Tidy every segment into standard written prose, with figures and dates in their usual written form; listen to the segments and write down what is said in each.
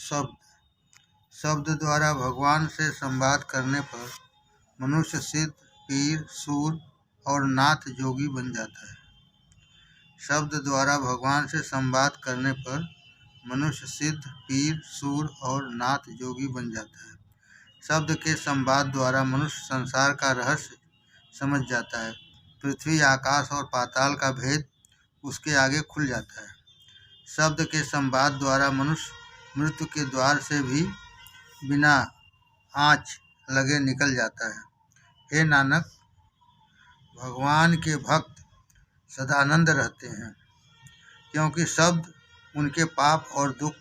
शब्द शब्द द्वारा भगवान से संवाद करने पर मनुष्य सिद्ध, पीर, सूर और नाथ जोगी बन जाता है। शब्द द्वारा भगवान से संवाद करने पर मनुष्य सिद्ध, पीर, सूर और नाथ जोगी बन जाता है। शब्द के संवाद द्वारा मनुष्य संसार का रहस्य समझ जाता है। पृथ्वी, आकाश और पाताल का भेद उसके आगे खुल जाता है। शब्द के संवाद द्वारा मनुष्य मृत्यु के द्वार से भी बिना आँच लगे निकल जाता है। हे नानक, भगवान के भक्त सदानंद रहते हैं, क्योंकि शब्द उनके पाप और दुख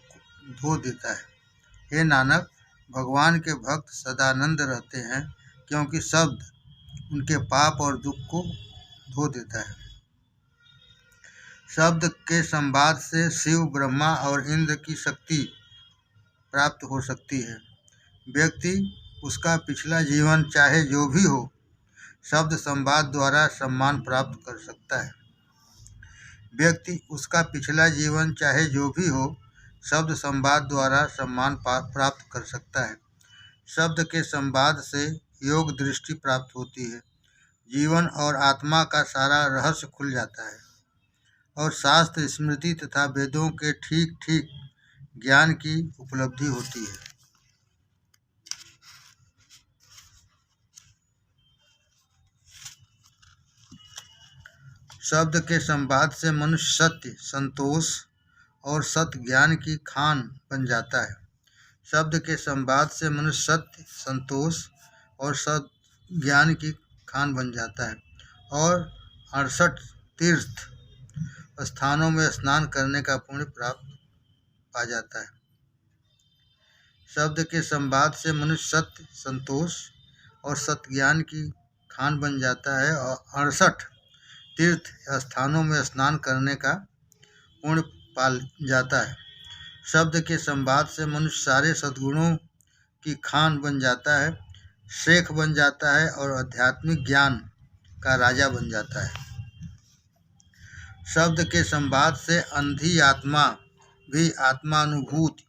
धो देता है। हे नानक, भगवान के भक्त सदानंद रहते हैं, क्योंकि शब्द उनके पाप और दुख को धो देता है। शब्द के संवाद से शिव, ब्रह्मा और इंद्र की शक्ति प्राप्त हो सकती है। व्यक्ति उसका पिछला जीवन चाहे जो भी हो, शब्द संवाद द्वारा सम्मान प्राप्त कर सकता है। व्यक्ति उसका पिछला जीवन चाहे जो भी हो, शब्द संवाद द्वारा सम्मान प्राप्त कर सकता है। शब्द के संवाद से योग दृष्टि प्राप्त होती है। जीवन और आत्मा का सारा रहस्य खुल जाता है और शास्त्र, स्मृति तथा वेदों के ठीक ठीक ज्ञान की उपलब्धि होती है। शब्द के संवाद से मनुष्य सत्य, संतोष और सत्य ज्ञान की खान बन जाता है। शब्द के संवाद से मनुष्य सत्य, संतोष और सत्य ज्ञान की खान बन जाता है और 68 तीर्थ स्थानों में स्नान करने का पुण्य प्राप्त पा जाता है। शब्द के संवाद से मनुष्य सत्य, संतोष और सत्य ज्ञान की खान बन जाता है और 68 तीर्थ स्थानों में स्नान करने का पुण्य पा जाता है। शब्द के संवाद से मनुष्य सारे सद्गुणों की खान बन जाता है, शेख बन जाता है और आध्यात्मिक ज्ञान का राजा बन जाता है। शब्द के संवाद से अंधी आत्मा भी आत्मानुभूति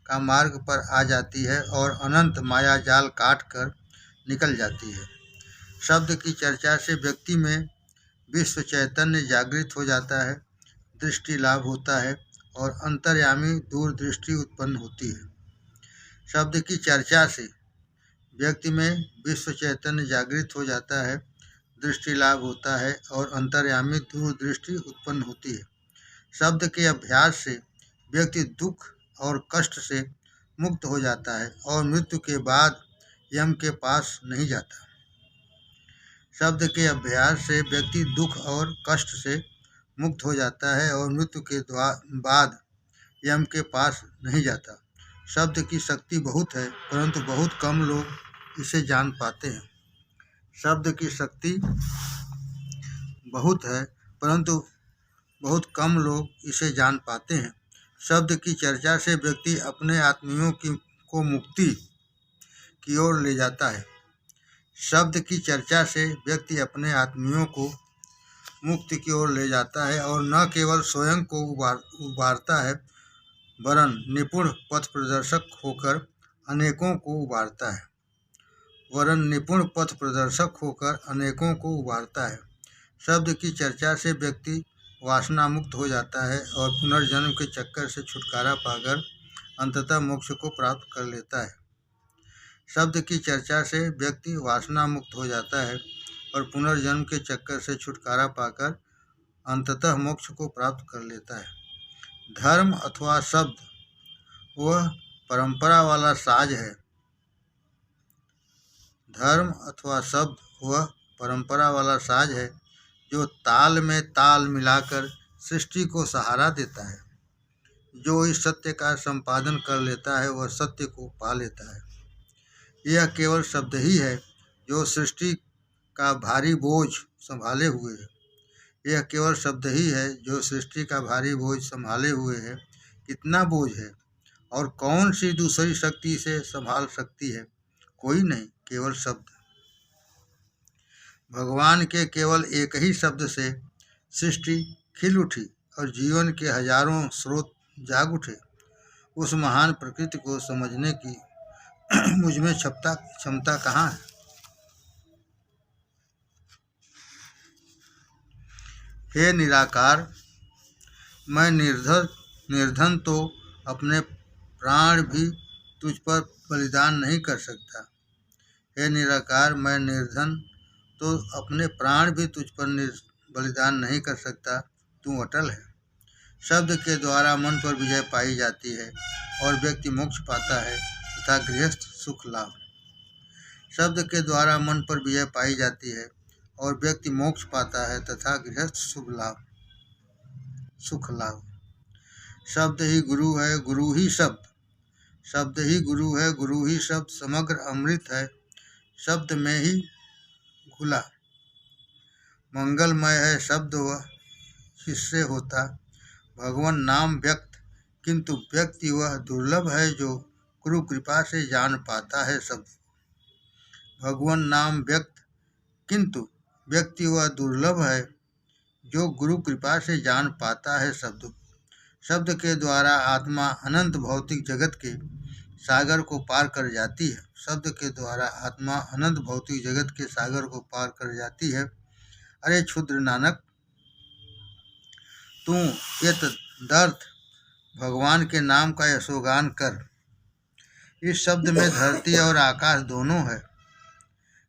का मार्ग पर आ जाती है और अनंत माया जाल काट कर निकल जाती है। शब्द की चर्चा से व्यक्ति में विश्व चैतन्य जागृत हो जाता है, दृष्टि लाभ होता है और अंतर्यामी दूरदृष्टि उत्पन्न होती है। शब्द की चर्चा से व्यक्ति में विश्व चैतन्य जागृत हो जाता है, दृष्टि लाभ होता है और अंतर्यामी दूरदृष्टि उत्पन्न होती है। शब्द के अभ्यास से व्यक्ति दुख और कष्ट से मुक्त हो जाता है और मृत्यु के बाद यम के पास नहीं जाता। शब्द के अभ्यास से व्यक्ति दुख और कष्ट से मुक्त हो जाता है और मृत्यु के बाद यम के पास नहीं जाता। शब्द की शक्ति बहुत है, परंतु बहुत कम लोग इसे जान पाते हैं। शब्द की शक्ति बहुत है, परंतु बहुत कम लोग इसे जान पाते हैं। शब्द की चर्चा से व्यक्ति अपने आत्मियों को मुक्ति की ओर ले जाता है। शब्द की चर्चा से व्यक्ति अपने आत्मियों को मुक्ति की ओर ले जाता है और न केवल स्वयं को उबारता है, वरन निपुण पथ प्रदर्शक होकर अनेकों को उबारता है। शब्द की चर्चा से व्यक्ति वासना मुक्त हो जाता है और पुनर्जन्म के चक्कर से छुटकारा पाकर अंततः मोक्ष को प्राप्त कर लेता है। शब्द की चर्चा से व्यक्ति वासना मुक्त हो जाता है और पुनर्जन्म के चक्कर से छुटकारा पाकर अंततः मोक्ष को प्राप्त कर लेता है। धर्म अथवा शब्द वह परंपरा वाला साज है। धर्म अथवा शब्द वह परंपरा वाला साज है जो ताल में ताल मिलाकर सृष्टि को सहारा देता है। जो इस सत्य का संपादन कर लेता है वह सत्य को पा लेता है। यह केवल शब्द ही है जो सृष्टि का भारी बोझ संभाले हुए है। यह केवल शब्द ही है जो सृष्टि का भारी बोझ संभाले हुए है। कितना बोझ है और कौन सी दूसरी शक्ति इसे संभाल सकती है? कोई नहीं, केवल शब्द। भगवान के केवल एक ही शब्द से सृष्टि खिल उठी और जीवन के हजारों स्रोत जाग उठे। उस महान प्रकृति को समझने की मुझ में क्षमता कहाँ है? हे निराकार, मैं निर्धन तो अपने प्राण भी तुझ पर बलिदान नहीं कर सकता। हे निराकार, मैं निर्धन तो अपने प्राण भी तुझ पर बलिदान नहीं कर सकता। तू अटल है। शब्द के द्वारा मन पर विजय पाई जाती है और व्यक्ति मोक्ष पाता है तथा गृहस्थ सुख लाभ। शब्द के द्वारा मन पर विजय पाई जाती है और व्यक्ति मोक्ष पाता है तथा गृहस्थ सुख लाभ। शब्द ही गुरु है, गुरु ही शब्द। शब्द ही गुरु है, गुरु ही शब्द। समग्र अमृत है शब्द में ही घुला। मंगलमय है शब्द वह जिससे होता भगवान नाम व्यक्त, किंतु व्यक्ति वह दुर्लभ है जो गुरु कृपा से जान पाता है शब्द। भगवान नाम व्यक्त, किंतु व्यक्ति वह दुर्लभ है जो गुरु कृपा से जान पाता है शब्द। शब्द के द्वारा आत्मा अनंत भौतिक जगत के सागर को पार कर जाती है। शब्द के द्वारा आत्मा अनंत भौतिक जगत के सागर को पार कर जाती है। अरे क्षुद्र नानक, तू यथार्थ भगवान के नाम का यशोगान कर। इस शब्द में धरती और आकाश दोनों है।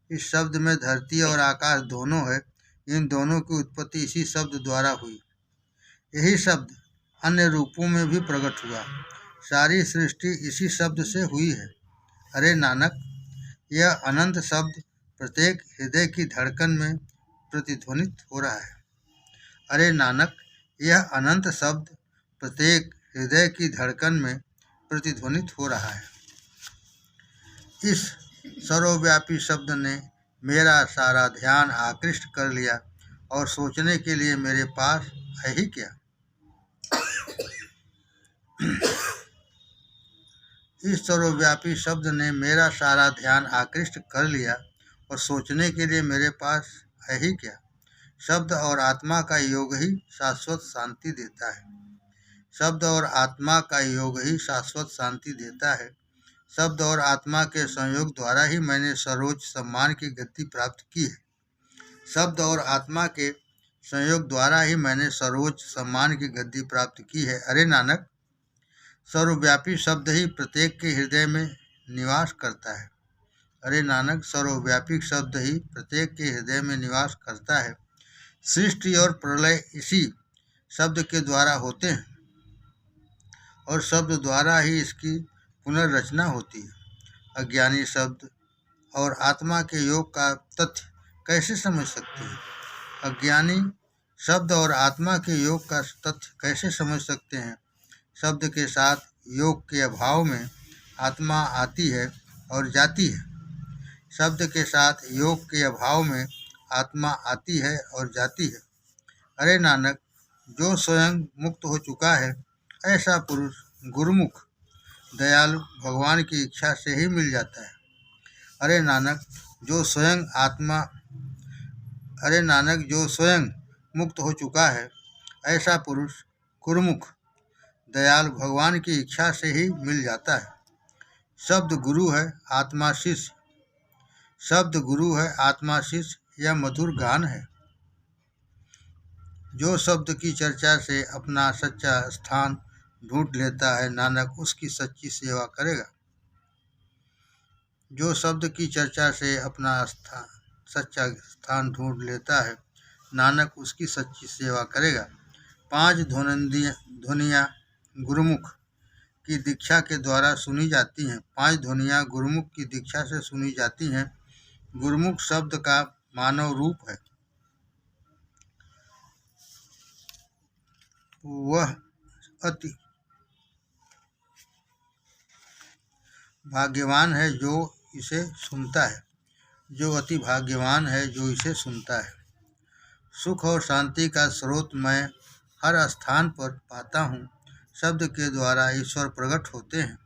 इस शब्द में धरती और आकाश दोनों है। इन दोनों की उत्पत्ति इसी शब्द द्वारा हुई। यही शब्द अन्य रूपों में भी प्रकट हुआ। सारी सृष्टि इसी शब्द से हुई है। अरे नानक, यह अनंत शब्द प्रत्येक हृदय की धड़कन में प्रतिध्वनित हो रहा है। अरे नानक, यह अनंत शब्द प्रत्येक हृदय की धड़कन में प्रतिध्वनित हो रहा है। इस सर्वव्यापी शब्द ने मेरा सारा ध्यान आकृष्ट कर लिया और सोचने के लिए मेरे पास है ही क्या। इस सर्वव्यापी शब्द ने मेरा सारा ध्यान आकृष्ट कर लिया और सोचने के लिए मेरे पास है ही क्या। शब्द और आत्मा का योग ही शाश्वत शांति देता है। शब्द और आत्मा का योग ही शाश्वत शांति देता है। शब्द और आत्मा के संयोग द्वारा ही मैंने सर्वोच्च सम्मान की गति प्राप्त की है। शब्द और आत्मा के संयोग द्वारा ही मैंने सर्वोच्च सम्मान की गति प्राप्त की है। अरे नानक, सर्वव्यापी शब्द ही प्रत्येक के हृदय में निवास करता है। अरे नानक, सर्वव्यापी शब्द ही प्रत्येक के हृदय में निवास करता है। सृष्टि और प्रलय इसी शब्द के द्वारा होते हैं और शब्द द्वारा ही इसकी पुनर्रचना होती है। अज्ञानी शब्द और आत्मा के योग का तथ्य कैसे समझ सकते हैं? अज्ञानी शब्द और आत्मा के योग का तथ्य कैसे समझ सकते हैं? शब्द के साथ योग के अभाव में आत्मा आती है और जाती है। शब्द के साथ योग के अभाव में आत्मा आती है और जाती है। अरे नानक, जो स्वयं मुक्त हो चुका है ऐसा पुरुष गुरुमुख दयालु भगवान की इच्छा से ही मिल जाता है। अरे नानक, जो स्वयं मुक्त हो चुका है ऐसा पुरुष गुरुमुख दयालु भगवान की इच्छा से ही मिल जाता है। शब्द गुरु है, आत्मा शिष्य। शब्द गुरु है, आत्मा शिष्य। यह मधुर गान है। जो शब्द की चर्चा से अपना सच्चा स्थान ढूंढ लेता है, नानक उसकी सच्ची सेवा करेगा। जो शब्द की चर्चा से अपना सच्चा स्थान ढूंढ लेता है, नानक उसकी सच्ची सेवा करेगा। 5 ध्वनियाँ गुरुमुख की दीक्षा के द्वारा सुनी जाती हैं। 5 ध्वनियाँ गुरुमुख की दीक्षा से सुनी जाती हैं। गुरुमुख शब्द का मानव रूप है। वह अति भाग्यवान है जो इसे सुनता है। जो अति भाग्यवान है जो इसे सुनता है। सुख और शांति का स्रोत मैं हर स्थान पर पाता हूँ। शब्द के द्वारा ईश्वर प्रकट होते हैं।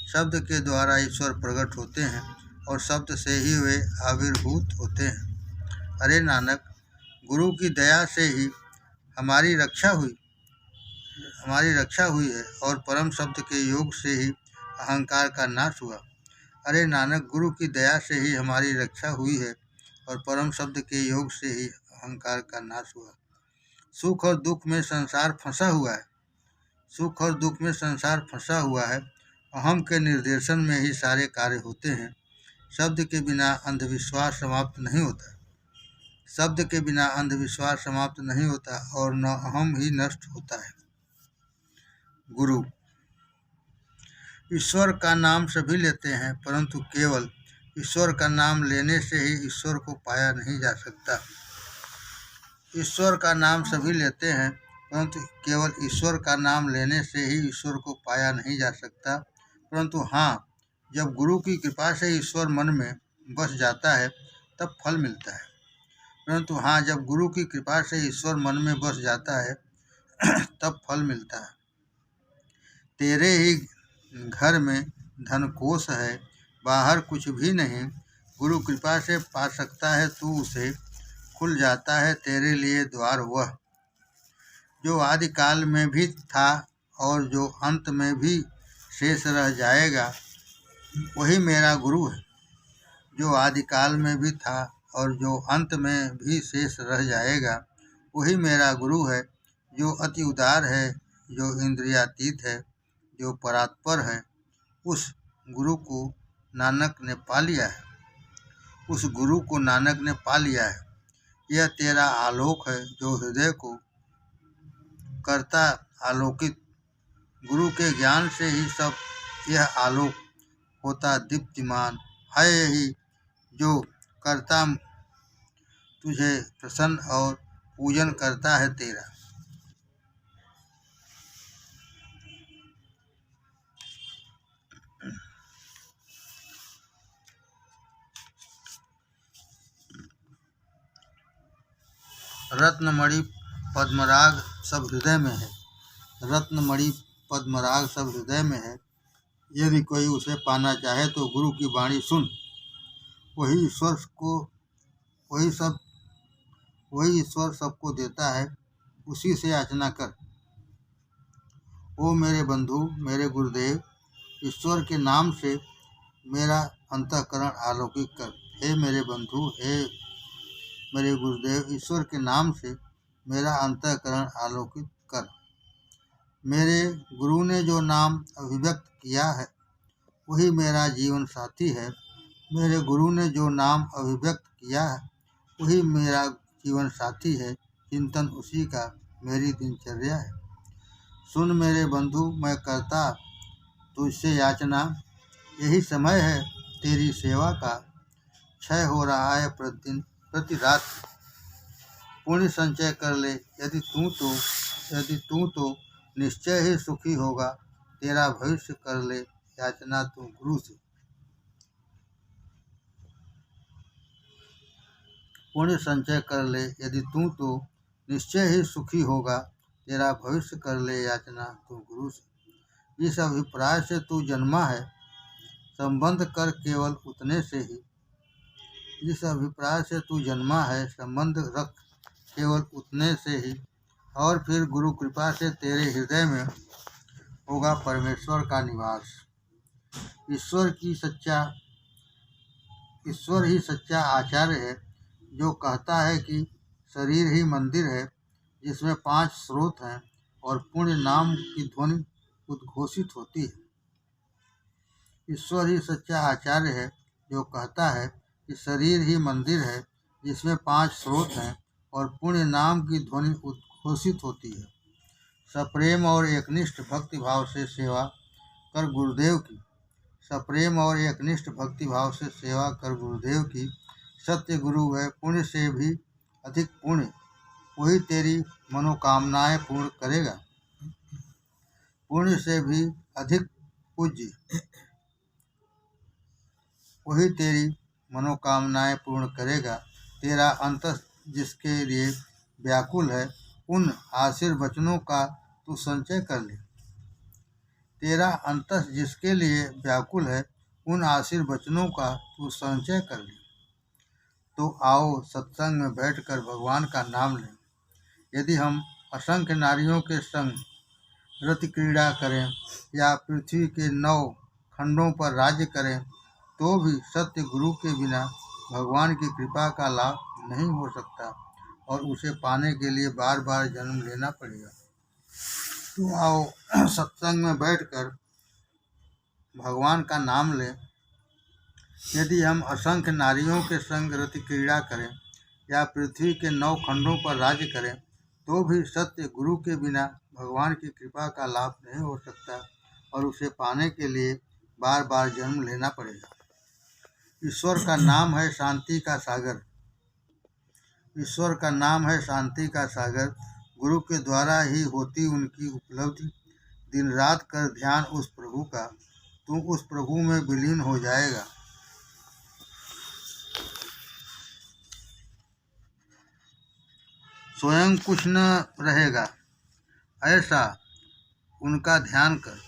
शब्द के द्वारा ईश्वर प्रकट होते हैं और शब्द से ही वे आविर्भूत होते हैं। अरे नानक, गुरु की दया से ही हमारी रक्षा हमारी रक्षा हुई है और परम शब्द के योग से ही अहंकार का नाश हुआ। अरे नानक, गुरु की दया से ही हमारी रक्षा हुई है और परम शब्द के योग से ही अहंकार का नाश हुआ। सुख और दुख में संसार फंसा हुआ है। सुख और दुख में संसार फंसा हुआ है। अहम के निर्देशन में ही सारे कार्य होते हैं। शब्द के बिना अंधविश्वास समाप्त नहीं होता। शब्द के बिना अंधविश्वास समाप्त नहीं होता और न अहम ही नष्ट होता है। गुरु। ईश्वर का नाम सभी लेते हैं, परंतु केवल ईश्वर का नाम लेने से ही ईश्वर को पाया नहीं जा सकता। ईश्वर का नाम सभी लेते हैं, परंतु केवल ईश्वर का नाम लेने से ही ईश्वर को पाया नहीं जा सकता। परंतु हाँ, जब गुरु की कृपा से ईश्वर मन में बस जाता है तब फल मिलता है। परंतु हाँ, जब गुरु की कृपा से ईश्वर मन में बस जाता है तब फल मिलता है। तेरे ही घर में धनकोष है, बाहर कुछ भी नहीं। गुरु कृपा से पा सकता है तू उसे, खुल जाता है तेरे लिए द्वार वह। जो आदि काल में भी था और जो अंत में भी शेष रह जाएगा, वही मेरा गुरु है। जो आदि काल में भी था और जो अंत में भी शेष रह जाएगा, वही मेरा गुरु है। जो अति उदार है, जो इंद्रियातीत है, जो परात्पर है, उस गुरु को नानक ने पा लिया है। उस गुरु को नानक ने पा लिया है। यह तेरा आलोक है जो हृदय को करता आलोकित। गुरु के ज्ञान से ही सब यह आलोक होता दीप्तिमान है। यही जो करता तुझे प्रसन्न और पूजन करता है तेरा। रत्नमणि पद्मराग सब हृदय में है। रत्नमणि पद्मराग सब हृदय में है। यदि कोई उसे पाना चाहे तो गुरु की वाणी सुन। वही ईश्वर सबको देता है, उसी से याचना कर। ओ मेरे बंधु, मेरे गुरुदेव, ईश्वर के नाम से मेरा अंतःकरण आलोकित कर। हे मेरे बंधु, हे मेरे गुरुदेव, ईश्वर के नाम से मेरा अंतःकरण आलोकित कर। मेरे गुरु ने जो नाम अभिव्यक्त किया है, वही मेरा जीवन साथी है। मेरे गुरु ने जो नाम अभिव्यक्त किया है, वही मेरा जीवन साथी है। चिंतन उसी का मेरी दिनचर्या है। सुन मेरे बंधु, मैं करता तुझसे याचना। यही समय है तेरी सेवा का। क्षय हो रहा है प्रतिदिन प्रति रात। पुण्य संचय कर ले यदि तू तो निश्चय ही सुखी होगा। तेरा भविष्य कर ले याचना तू गुरु से। पुण्य संचय कर ले यदि तू तो निश्चय ही सुखी होगा। तेरा भविष्य कर ले याचना तू गुरु से। इस अभिप्राय से तू जन्मा है, संबंध कर केवल उतने से ही। इस अभिप्राय से तू जन्मा है, संबंध रख केवल उतने से ही। और फिर गुरु कृपा से तेरे हृदय में होगा परमेश्वर का निवास। ईश्वर ही सच्चा आचार्य है, जो कहता है कि शरीर ही मंदिर है जिसमें 5 स्रोत हैं और पुण्य नाम की ध्वनि उद्घोषित होती है। ईश्वर ही सच्चा आचार्य है, जो कहता है कि शरीर ही मंदिर है जिसमें 5 स्रोत हैं और पुण्य नाम की ध्वनि उद्घोषित होती है। सप्रेम और एकनिष्ठ भक्ति भाव से सेवा कर गुरुदेव की। सप्रेम और एकनिष्ठ भक्ति भाव से सेवा कर गुरुदेव की। सत्य गुरु है, पुण्य से भी अधिक पुण्य, वही तेरी मनोकामनाएं पूर्ण करेगा। पुण्य से भी अधिक पूज्य, वही तेरी मनोकामनाएं पूर्ण करेगा। तेरा अंतस जिसके लिए व्याकुल है, उन आशीर्वचनों का तू संचय कर ले। तेरा अंतस जिसके लिए व्याकुल है, उन आशीर्वचनों का तू संचय कर ले। तो आओ सत्संग में बैठकर भगवान का नाम लें। यदि हम असंख्य नारियों के संग रति क्रीड़ा करें या पृथ्वी के 9 खंडों पर राज्य करें तो भी सत्य गुरु के बिना भगवान की कृपा का लाभ नहीं हो सकता और उसे पाने के लिए बार बार जन्म लेना पड़ेगा। तो आओ सत्संग में बैठकर भगवान का नाम लें। यदि हम असंख्य नारियों के संग रति क्रीड़ा करें या पृथ्वी के 9 खंडों पर राज्य करें तो भी सत्य गुरु के बिना भगवान की कृपा का लाभ नहीं हो सकता और उसे पाने के लिए बार बार जन्म लेना पड़ेगा। ईश्वर का नाम है शांति का सागर। ईश्वर का नाम है शांति का सागर। गुरु के द्वारा ही होती उनकी उपलब्धि। दिन रात कर ध्यान उस प्रभु का, तू उस प्रभु में विलीन हो जाएगा। स्वयं कुछ न रहेगा, ऐसा उनका ध्यान कर।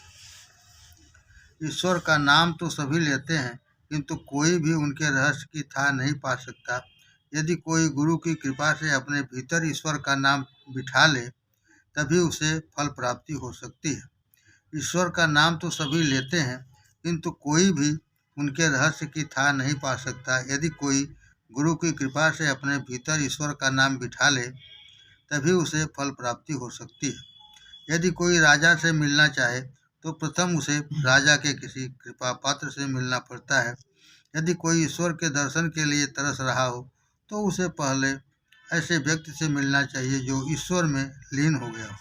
ईश्वर का नाम तो सभी लेते हैं किंतु कोई भी उनके रहस्य की था नहीं पा सकता। यदि कोई गुरु की कृपा से अपने भीतर ईश्वर का नाम बिठा ले तभी उसे फल प्राप्ति हो सकती है। ईश्वर का नाम तो सभी लेते हैं किंतु कोई भी उनके रहस्य की था नहीं पा सकता। यदि कोई गुरु की कृपा से अपने भीतर ईश्वर का नाम बिठा ले तभी उसे फल प्राप्ति हो सकती है। यदि कोई राजा से मिलना चाहे तो प्रथम उसे राजा के किसी कृपा पात्र से मिलना पड़ता है। यदि कोई ईश्वर के दर्शन के लिए तरस रहा हो तो उसे पहले ऐसे व्यक्ति से मिलना चाहिए जो ईश्वर में लीन हो गया हो।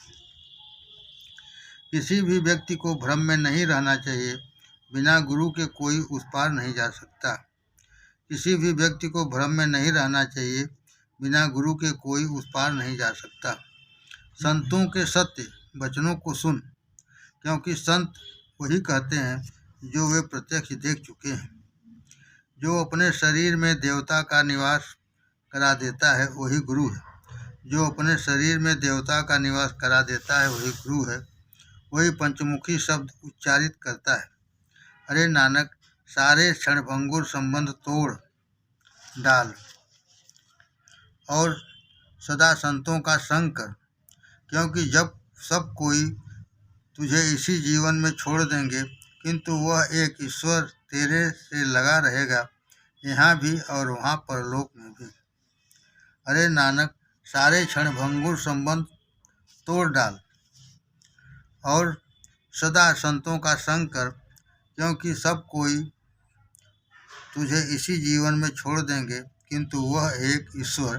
किसी भी व्यक्ति को भ्रम में नहीं रहना चाहिए। बिना गुरु के कोई उस पार नहीं जा सकता। किसी भी व्यक्ति को भ्रम में नहीं रहना चाहिए। बिना गुरु के कोई उस पार नहीं जा सकता। संतों के सत्य वचनों को सुन, क्योंकि संत वही कहते हैं जो वे प्रत्यक्ष देख चुके हैं। जो अपने शरीर में देवता का निवास करा देता है वही गुरु है। जो अपने शरीर में देवता का निवास करा देता है वही गुरु है। वही पंचमुखी शब्द उच्चारित करता है। अरे नानक, सारे क्षणभंगुर संबंध तोड़ डाल और सदा संतों का संग कर, क्योंकि जब सब कोई तुझे इसी जीवन में छोड़ देंगे किंतु वह एक ईश्वर तेरे से लगा रहेगा, यहाँ भी और वहाँ परलोक में भी। अरे नानक, सारे क्षणभंगुर संबंध तोड़ डाल और सदा संतों का संग कर, क्योंकि सब कोई तुझे इसी जीवन में छोड़ देंगे किंतु वह एक ईश्वर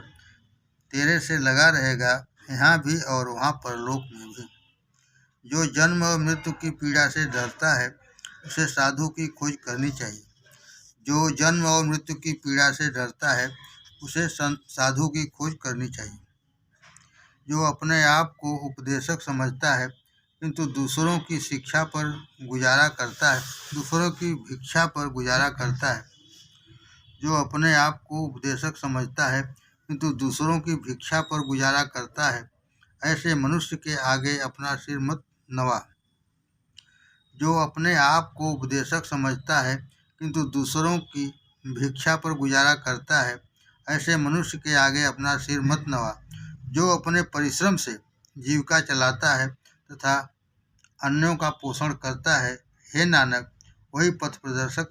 तेरे से लगा रहेगा, यहाँ भी और वहाँ परलोक में भी। जो जन्म और मृत्यु की पीड़ा से डरता है उसे साधु की खोज करनी चाहिए। जो जन्म और मृत्यु की पीड़ा से डरता है उसे साधु की खोज करनी चाहिए। जो अपने आप को उपदेशक समझता है किंतु दूसरों की शिक्षा पर गुजारा करता है, दूसरों की भिक्षा पर गुजारा करता है। जो अपने आप को उपदेशक समझता है किंतु दूसरों की भिक्षा पर गुजारा करता है, ऐसे मनुष्य के आगे अपना सिर मत नवा। जो अपने आप को उपदेशक समझता है किंतु दूसरों की भिक्षा पर गुजारा करता है, ऐसे मनुष्य के आगे अपना सिर मत नवा। जो अपने परिश्रम से जीविका चलाता है तथा अन्यों का पोषण करता है, हे नानक, वही पथ प्रदर्शन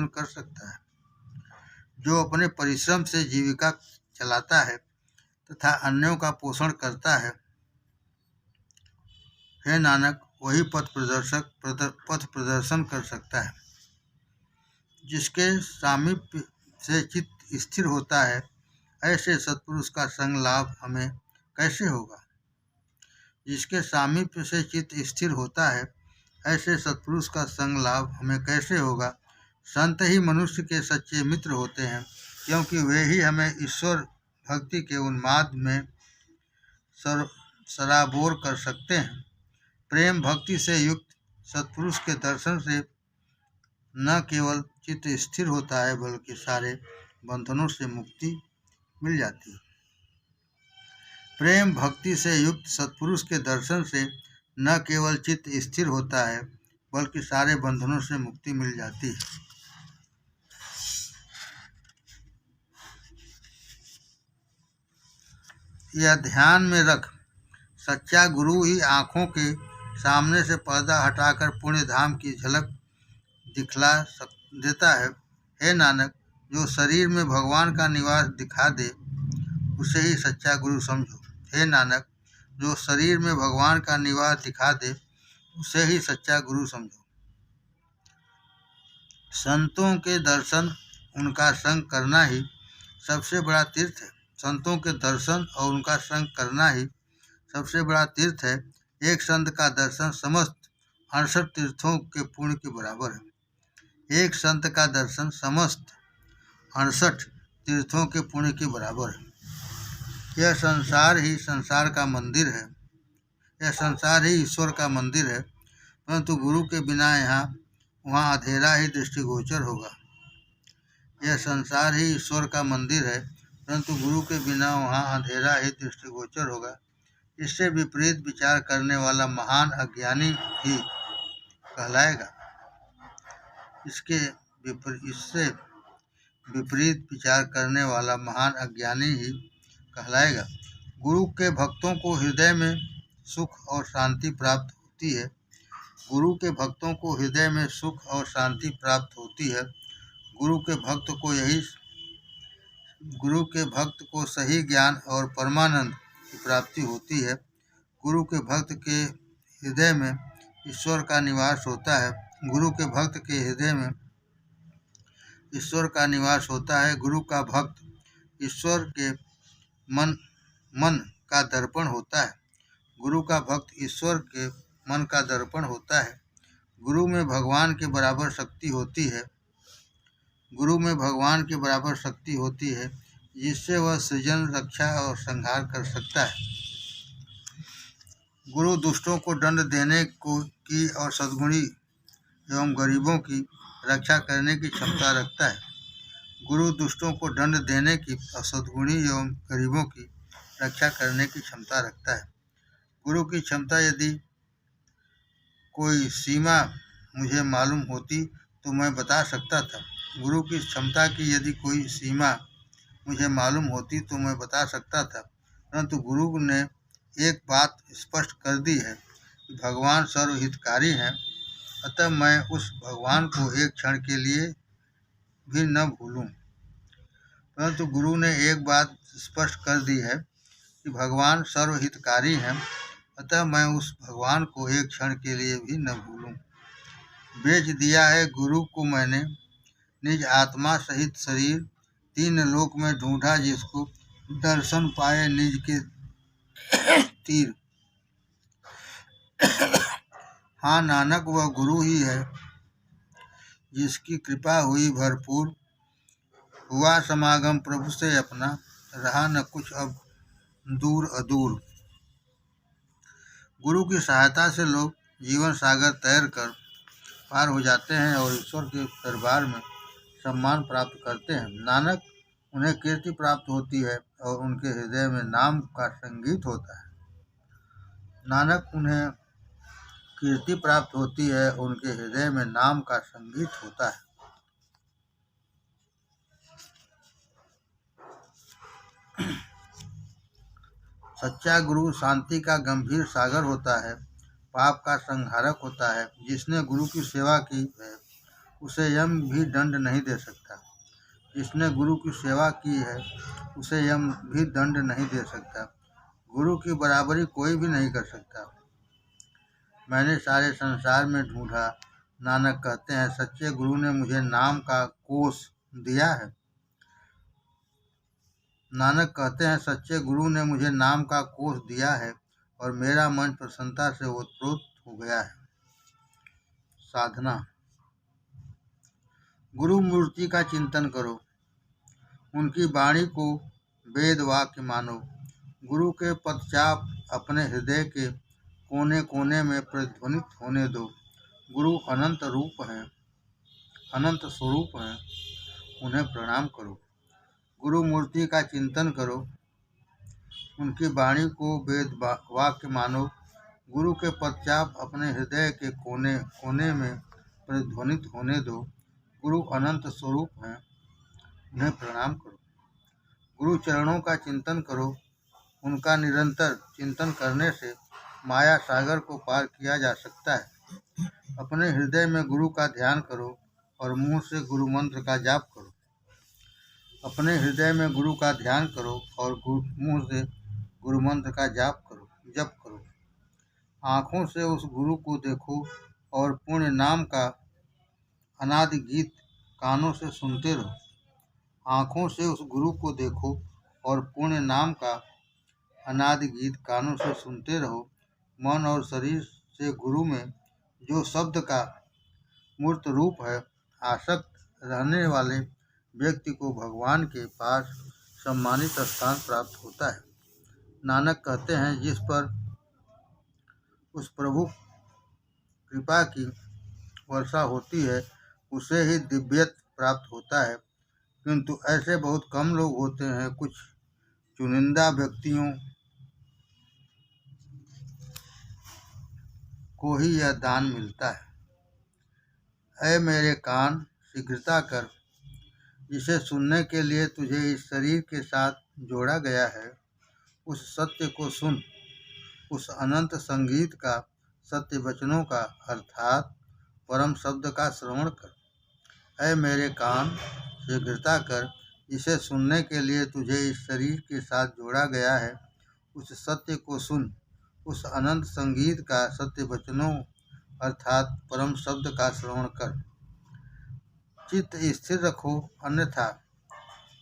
कर सकता है। जो अपने परिश्रम से जीविका चलाता है तथा अन्यों का पोषण करता है, हे नानक, वही पथ प्रदर्शन कर सकता है। जिसके सामीप्य से चित्त स्थिर होता है, ऐसे सत्पुरुष का संग लाभ हमें कैसे होगा। जिसके सामीप्य से चित्त स्थिर होता है, ऐसे सत्पुरुष का संग लाभ हमें कैसे होगा। संत ही मनुष्य के सच्चे मित्र होते हैं, क्योंकि वे ही हमें ईश्वर भक्ति के उन्माद में सराबोर कर सकते हैं। प्रेम भक्ति से युक्त सत्पुरुष के दर्शन से न केवल चित्त स्थिर होता है बल्कि सारे बंधनों से मुक्ति मिल जाती है। प्रेम भक्ति से युक्त सत्पुरुष के दर्शन से न केवल चित्त स्थिर होता है बल्कि सारे बंधनों से मुक्ति मिल जाती है। यह ध्यान में रख, सच्चा गुरु ही आँखों के सामने से पर्दा हटाकर पुण्य धाम की झलक दिखला देता है। हे नानक, जो शरीर में भगवान का निवास दिखा दे उसे ही सच्चा गुरु समझो। हे नानक, जो शरीर में भगवान का निवास दिखा दे उसे ही सच्चा गुरु समझो। संतों के दर्शन उनका संग करना ही सबसे बड़ा तीर्थ है। संतों के दर्शन और उनका संग करना ही सबसे बड़ा तीर्थ है। एक संत का दर्शन समस्त 68 तीर्थों के पुण्य के बराबर है। एक संत का दर्शन समस्त 68 तीर्थों के पुण्य के बराबर है। यह संसार ही संसार का मंदिर है, यह संसार ही ईश्वर का मंदिर है, परंतु गुरु के बिना वहाँ अंधेरा ही दृष्टिगोचर होगा। यह संसार ही ईश्वर का मंदिर है, परंतु गुरु के बिना वहाँ अंधेरा ही दृष्टिगोचर होगा। इससे विपरीत विचार करने वाला महान अज्ञानी ही कहलाएगा। इससे विपरीत विचार करने वाला महान अज्ञानी ही कहलाएगा। गुरु के भक्तों को हृदय में सुख और शांति प्राप्त होती है। गुरु के भक्तों को हृदय में सुख और शांति प्राप्त होती है। गुरु के भक्त को सही ज्ञान और परमानंद की प्राप्ति होती है। गुरु के भक्त के हृदय में ईश्वर का निवास होता है। गुरु के भक्त के हृदय में ईश्वर का निवास होता है। गुरु का भक्त ईश्वर के मन का दर्पण होता है। गुरु का भक्त ईश्वर के मन का दर्पण होता है। गुरु में भगवान के बराबर शक्ति होती है। गुरु में भगवान के बराबर शक्ति होती है, जिससे वह सृजन, रक्षा और संहार कर सकता है। गुरु दुष्टों को दंड देने की और सद्गुणी एवं गरीबों की रक्षा करने की क्षमता रखता है। गुरु दुष्टों को दंड देने की और सद्गुणी एवं गरीबों की रक्षा करने की क्षमता रखता है। गुरु की क्षमता यदि कोई सीमा मुझे मालूम होती तो मैं बता सकता था। गुरु की क्षमता की यदि कोई सीमा मुझे मालूम होती तो मैं बता सकता था, परंतु गुरु ने एक बात स्पष्ट कर दी है कि भगवान सर्वहितकारी हैं, अतः मैं उस भगवान को एक क्षण के लिए भी न भूलूं। परंतु गुरु ने एक बात स्पष्ट कर दी है कि भगवान सर्वहितकारी हैं, अतः मैं उस भगवान को एक क्षण के लिए भी न भूलूं। बेच दिया है गुरु को मैंने, निज आत्मा सहित शरीर, तीन लोक में ढूंढा जिसको, दर्शन पाए निज के तीर। हाँ नानक, वह गुरु ही है जिसकी कृपा हुई भरपूर। हुआ समागम प्रभु से अपना, रहा न कुछ अब दूर अदूर। गुरु की सहायता से लोग जीवन सागर तैर कर पार हो जाते हैं और ईश्वर के दरबार में सम्मान प्राप्त करते हैं। नानक, उन्हें कीर्ति प्राप्त होती है और उनके हृदय में नाम का संगीत होता है। नानक, उन्हें कीर्ति प्राप्त होती है और उनके हृदय में नाम का संगीत होता है। सच्चा गुरु शांति का गंभीर सागर होता है, पाप का संहारक होता है। जिसने गुरु की सेवा की है उसे यम भी दंड नहीं दे सकता। जिसने गुरु की सेवा की है उसे यम भी दंड नहीं दे सकता। गुरु की बराबरी कोई भी नहीं कर सकता। मैंने सारे संसार में ढूंढा, नानक कहते हैं, सच्चे गुरु ने मुझे नाम का कोष दिया है। नानक कहते हैं, सच्चे गुरु ने मुझे नाम का कोष दिया है और मेरा मन प्रसन्नता से ओतप्रोत हो गया है। साधना। गुरु मूर्ति का चिंतन करो, उनकी वाणी को वेद वाक्य मानो। गुरु के पदचाप अपने हृदय के कोने कोने में प्रतिध्वनित होने दो। गुरु अनंत रूप हैं, अनंत स्वरूप हैं, उन्हें प्रणाम करो। गुरु मूर्ति का चिंतन करो, उनकी वाणी को वेद वाक्य मानो। गुरु के पदचाप अपने हृदय के कोने कोने में प्रतिध्वनित होने दो। गुरु अनंत स्वरूप हैं, उन्हें प्रणाम करो। गुरु चरणों का चिंतन करो, उनका निरंतर चिंतन करने से माया सागर को पार किया जा सकता है। अपने हृदय में गुरु का ध्यान करो और मुंह से गुरु मंत्र का जाप करो। अपने हृदय में गुरु का ध्यान करो और मुंह से गुरु मंत्र का जप करो। आँखों से उस गुरु को देखो और पुण्य नाम का अनादि गीत कानों से सुनते रहो। आँखों से उस गुरु को देखो और पुण्य नाम का अनादि गीत कानों से सुनते रहो। मन और शरीर से गुरु में जो शब्द का मूर्त रूप है, आसक्त रहने वाले व्यक्ति को भगवान के पास सम्मानित स्थान प्राप्त होता है। नानक कहते हैं, जिस पर उस प्रभु कृपा की वर्षा होती है उसे ही दिव्यत्व प्राप्त होता है, किंतु ऐसे बहुत कम लोग होते हैं। कुछ चुनिंदा व्यक्तियों को ही यह दान मिलता है। ऐ मेरे कान, शीघ्रता कर, जिसे सुनने के लिए तुझे इस शरीर के साथ जोड़ा गया है, उस सत्य को सुन। उस अनंत संगीत का, सत्य वचनों का अर्थात परम शब्द का श्रवण कर। ऐ मेरे कान, शीघ्रता कर, जिसे सुनने के लिए तुझे इस शरीर के साथ जोड़ा गया है, उस सत्य को सुन। उस अनंत संगीत का, सत्य वचनों अर्थात परम शब्द का श्रवण कर। चित्त स्थिर रखो, अन्यथा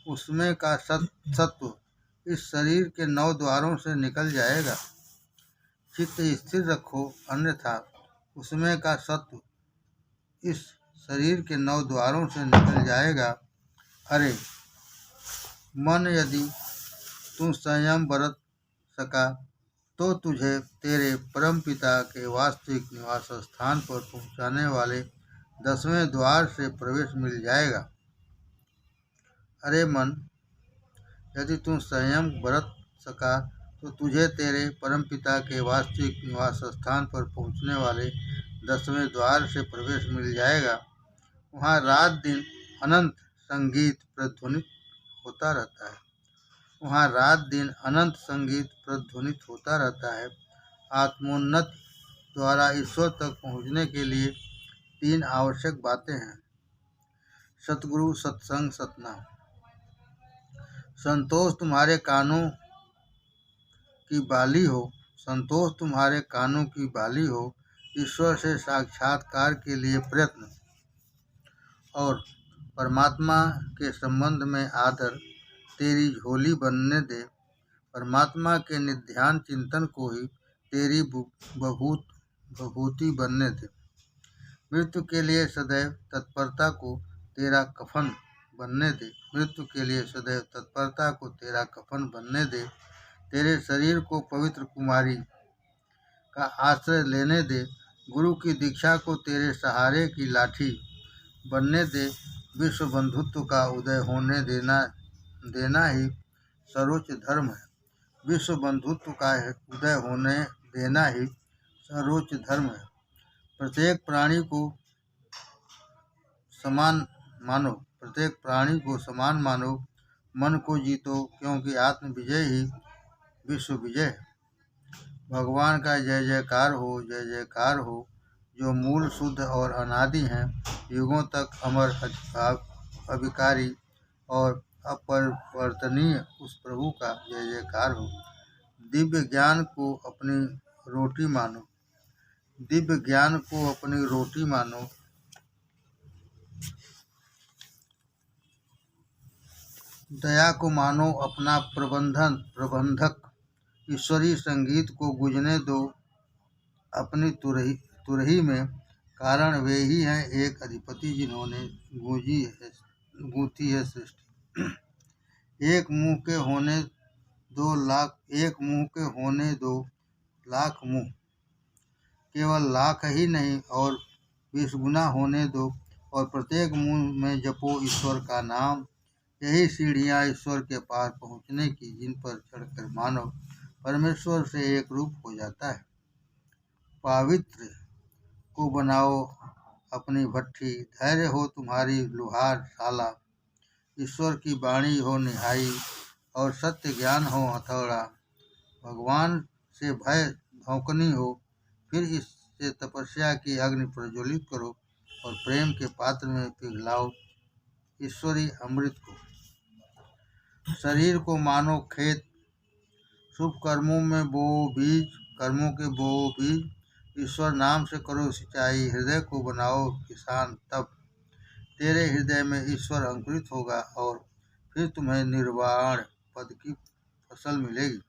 उसमें का सत्व इस शरीर के 9 द्वारों से निकल जाएगा। चित्त स्थिर रखो, अन्यथा उसमें का सत्व इस शरीर के 9 द्वारों से निकल जाएगा। अरे मन, यदि तू संयम बरत सका तो तुझे तेरे परमपिता के वास्तविक निवास स्थान पर पहुंचाने वाले 10वें द्वार से प्रवेश मिल जाएगा। अरे मन, यदि तू संयम बरत सका तो तुझे तेरे परमपिता के वास्तविक निवास स्थान पर पहुंचने वाले 10वें द्वार से प्रवेश मिल जाएगा। वहाँ रात दिन अनंत संगीत प्रध्वनित होता रहता है। वहाँ रात दिन अनंत संगीत प्रध्वनित होता रहता है। आत्मोन्नति द्वारा ईश्वर तक पहुँचने के लिए 3 आवश्यक बातें हैं: सतगुरु, सत्संग, सतनाम। संतोष तुम्हारे कानों की बाली हो, संतोष तुम्हारे कानों की बाली हो। ईश्वर से साक्षात्कार के लिए प्रयत्न और परमात्मा के संबंध में आदर तेरी झोली बनने दे। परमात्मा के निध्यान चिंतन को ही तेरी बभूति बनने दे। मृत्यु के लिए सदैव तत्परता को तेरा कफन बनने दे। मृत्यु के लिए सदैव तत्परता को तेरा कफन बनने दे। तेरे शरीर को पवित्र कुमारी का आश्रय लेने दे। गुरु की दीक्षा को तेरे सहारे की लाठी बनने दे। विश्व बंधुत्व का उदय होने देना ही सर्वोच्च धर्म है। विश्व बंधुत्व का उदय होने देना ही सर्वोच्च धर्म है। प्रत्येक प्राणी को समान मानो, प्रत्येक प्राणी को समान मानो। मन को जीतो, क्योंकि आत्म विजय ही विश्व विजय है। भगवान का जय जयकार हो, जय जयकार हो, जो मूल शुद्ध और अनादि हैं, युगों तक अमर, अविकारी और अपरिवर्तनीय उस प्रभु का जय जयकार हो। दिव्य ज्ञान को अपनी रोटी मानो, दिव्य ज्ञान को अपनी रोटी मानो। दया को मानो अपना प्रबंधक। ईश्वरीय संगीत को गूंजने दो अपनी तुरही में, कारण वे ही हैं एक अधिपति जिन्होंने गूंथी है सृष्टि। एक मुंह के होने दो लाख मुंह, केवल लाख ही नहीं और 20 गुना होने दो, और प्रत्येक मुंह में जपो ईश्वर का नाम। यही सीढ़ियाँ ईश्वर के पार पहुँचने की, जिन पर चढ़कर मानव परमेश्वर से एक रूप हो जाता है। पावित्र को बनाओ अपनी भट्ठी, धैर्य हो तुम्हारी लुहार शाला। ईश्वर की वाणी हो निहाई और सत्य ज्ञान हो हथौड़ा। भगवान से भय भौंकनी हो, फिर इससे तपस्या की अग्नि प्रज्वलित करो और प्रेम के पात्र में पिघलाओ ईश्वरी अमृत को। शरीर को मानो खेत, शुभ कर्मों में बो बीज, कर्मों के बो बीज, ईश्वर नाम से करो सिंचाई, हृदय को बनाओ किसान, तब तेरे हृदय में ईश्वर अंकुरित होगा और फिर तुम्हें निर्वाण पद की फसल मिलेगी।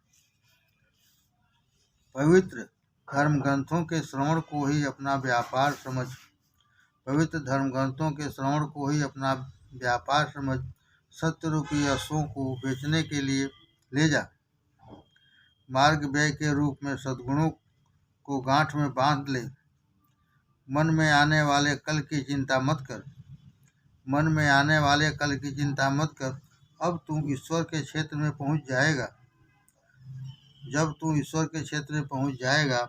पवित्र धर्म ग्रंथों के श्रवण को ही अपना व्यापार समझ, पवित्र धर्म ग्रंथों के श्रवण को ही अपना व्यापार समझ, सत्य रूपी अश्वों को बेचने के लिए ले जा। मार्ग व्यय के रूप में सद्गुणों को गांठ में बांध ले। मन में आने वाले कल की चिंता मत कर, मन में आने वाले कल की चिंता मत कर। अब तू ईश्वर के क्षेत्र में पहुंच जाएगा। जब तू ईश्वर के क्षेत्र में पहुंच जाएगा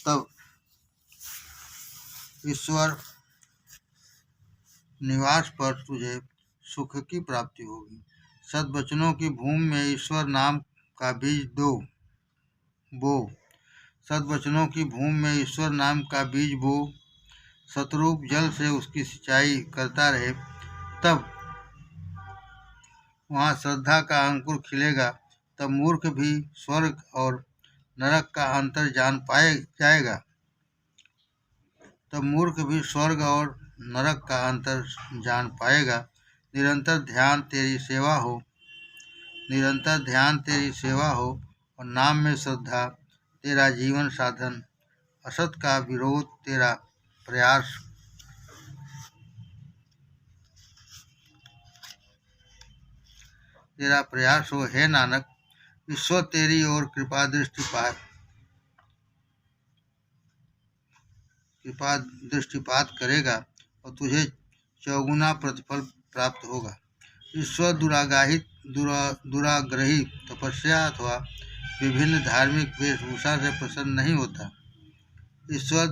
तब ईश्वर निवास पर तुझे सुख की प्राप्ति होगी। सद्वचनों की भूमि में ईश्वर नाम का बीज बो। सद्वचनों की भूमि में ईश्वर नाम का बीज बो, सतरूप जल से उसकी सिंचाई करता रहे, तब वहाँ श्रद्धा का अंकुर खिलेगा। तब मूर्ख भी स्वर्ग और नरक का अंतर जान पाए जाएगा। तब मूर्ख भी स्वर्ग और नरक का अंतर जान पाएगा। निरंतर ध्यान तेरी सेवा हो, निरंतर ध्यान तेरी सेवा हो और नाम में श्रद्धा तेरा जीवन साधन, असत का विरोध तेरा प्रयास। तेरा प्रयास हो। हे नानक, ईश्वर तेरी ओर कृपा दृष्टिपात करेगा और तुझे चौगुना प्रतिफल प्राप्त होगा। ईश्वर दुराग्रही तपस्या अथवा विभिन्न धार्मिक वेशभूषा से प्रसन्न नहीं होता। ईश्वर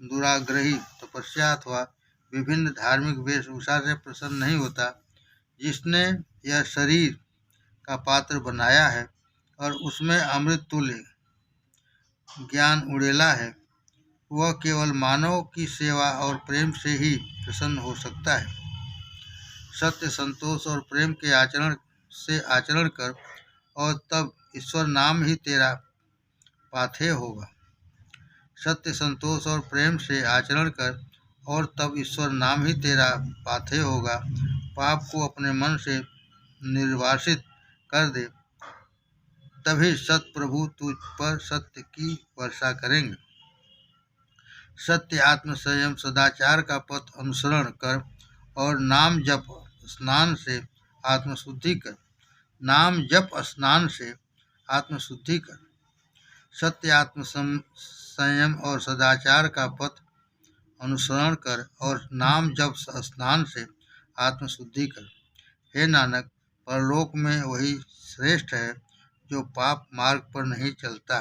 दुराग्रही तपस्या अथवा विभिन्न धार्मिक वेशभूषा से प्रसन्न नहीं होता। जिसने यह शरीर का पात्र बनाया है और उसमें अमृत तुल्य ज्ञान उड़ेला है, वह केवल मानव की सेवा और प्रेम से ही प्रसन्न हो सकता है। सत्य, संतोष और प्रेम के आचरण कर और तब ईश्वर नाम ही तेरा पाथेय होगा। सत्य, संतोष और प्रेम से आचरण कर और तब ईश्वर नाम ही तेरा पाथेय होगा। पाप को अपने मन से निर्वासित कर दे, तभी सतप्रभु तुझ पर सत्य की वर्षा करेंगे। सत्य, आत्म संयम, सदाचार का पथ अनुसरण कर और नाम जप स्नान से आत्मशुद्धि कर। नाम जप स्नान से आत्मशुद्धि कर। सत्य, आत्म संयम और सदाचार का पथ अनुसरण कर और नाम जप स्नान से आत्मशुद्धि कर। हे नानक, परलोक में वही श्रेष्ठ है जो पाप मार्ग पर नहीं चलता।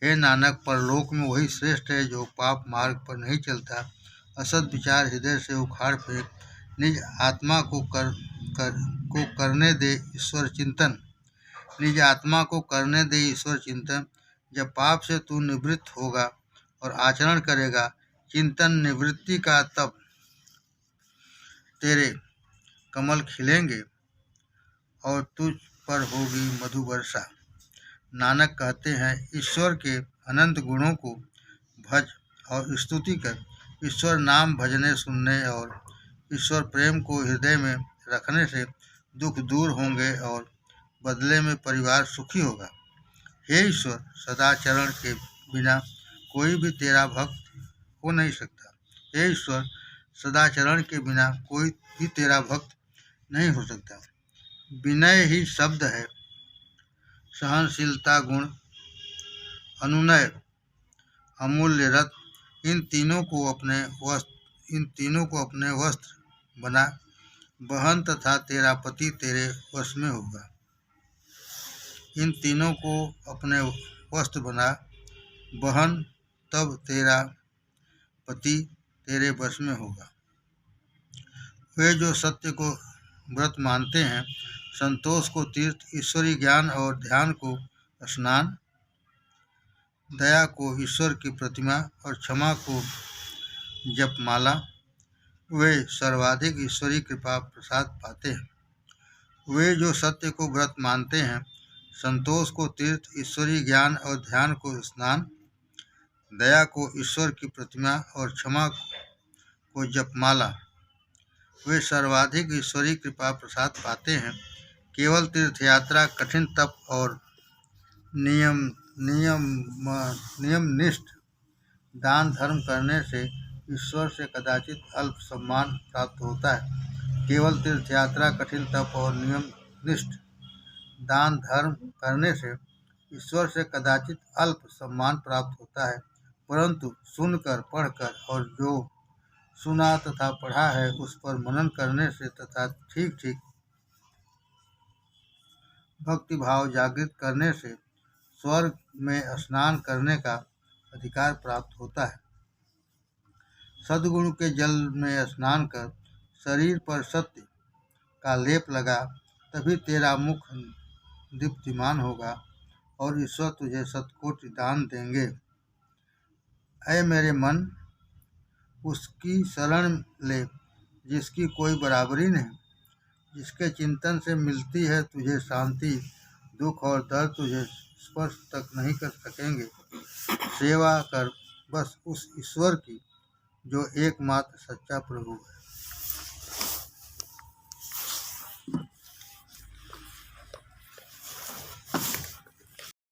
हे नानक, परलोक में वही श्रेष्ठ है जो पाप मार्ग पर नहीं चलता। असद विचार हृदय से उखाड़ फेंक, निज आत्मा को करने दे ईश्वर चिंतन। निज आत्मा को करने दे ईश्वर चिंतन। जब पाप से तू निवृत्त होगा और आचरण करेगा चिंतन निवृत्ति का, तब तेरे कमल खिलेंगे और तुझ पर होगी मधु वर्षा। नानक कहते हैं, ईश्वर के अनंत गुणों को भज और स्तुति कर। ईश्वर नाम भजने सुनने और ईश्वर प्रेम को हृदय में रखने से दुख दूर होंगे और बदले में परिवार सुखी होगा। हे ईश्वर, सदाचरण के बिना कोई भी तेरा भक्त हो नहीं सकता। हे ईश्वर, सदाचरण के बिना कोई भी तेरा भक्त नहीं हो सकता। विनय ही शब्द है, सहनशीलता गुण, अनुनय अमूल्य रत्न, इन तीनों को अपने वस्त्र बना बहन तथा तेरा पति तेरे वश में होगा। इन तीनों को अपने वस्त्र बना बहन, तब तेरा पति तेरे वश में होगा। वे जो सत्य को व्रत मानते हैं, संतोष को तीर्थ, ईश्वरी ज्ञान और ध्यान को स्नान, दया को ईश्वर की प्रतिमा और क्षमा को जपमाला, वे सर्वाधिक ईश्वरीय कृपा प्रसाद पाते हैं। वे जो सत्य को व्रत मानते हैं, संतोष को तीर्थ, ईश्वरीय ज्ञान और ध्यान को स्नान, दया को ईश्वर की प्रतिमा और क्षमा को जपमाला, वे सर्वाधिक ईश्वरीय कृपा प्रसाद पाते हैं। केवल तीर्थयात्रा, कठिन तप और नियमनिष्ठ दान धर्म करने से ईश्वर से कदाचित अल्प सम्मान प्राप्त होता है। केवल तीर्थयात्रा, कठिन तप और नियमनिष्ठ दान धर्म करने से ईश्वर से कदाचित अल्प सम्मान प्राप्त होता है, परंतु सुनकर, पढ़कर और जो सुना तथा पढ़ा है उस पर मनन करने से तथा ठीक ठीक भक्ति भाव जागृत करने से स्वर्ग में स्नान करने का अधिकार प्राप्त होता है। सद्गुण के जल में स्नान कर शरीर पर सत्य का लेप लगा, तभी तेरा मुख दीप्तिमान होगा और ईश्वर तुझे शतकोटि दान देंगे। ऐ मेरे मन, उसकी शरण ले जिसकी कोई बराबरी नहीं, जिसके चिंतन से मिलती है तुझे शांति, दुख और दर्द तुझे स्पर्श तक नहीं कर सकेंगे। सेवा कर बस उस ईश्वर की जो एकमात्र सच्चा प्रभु है।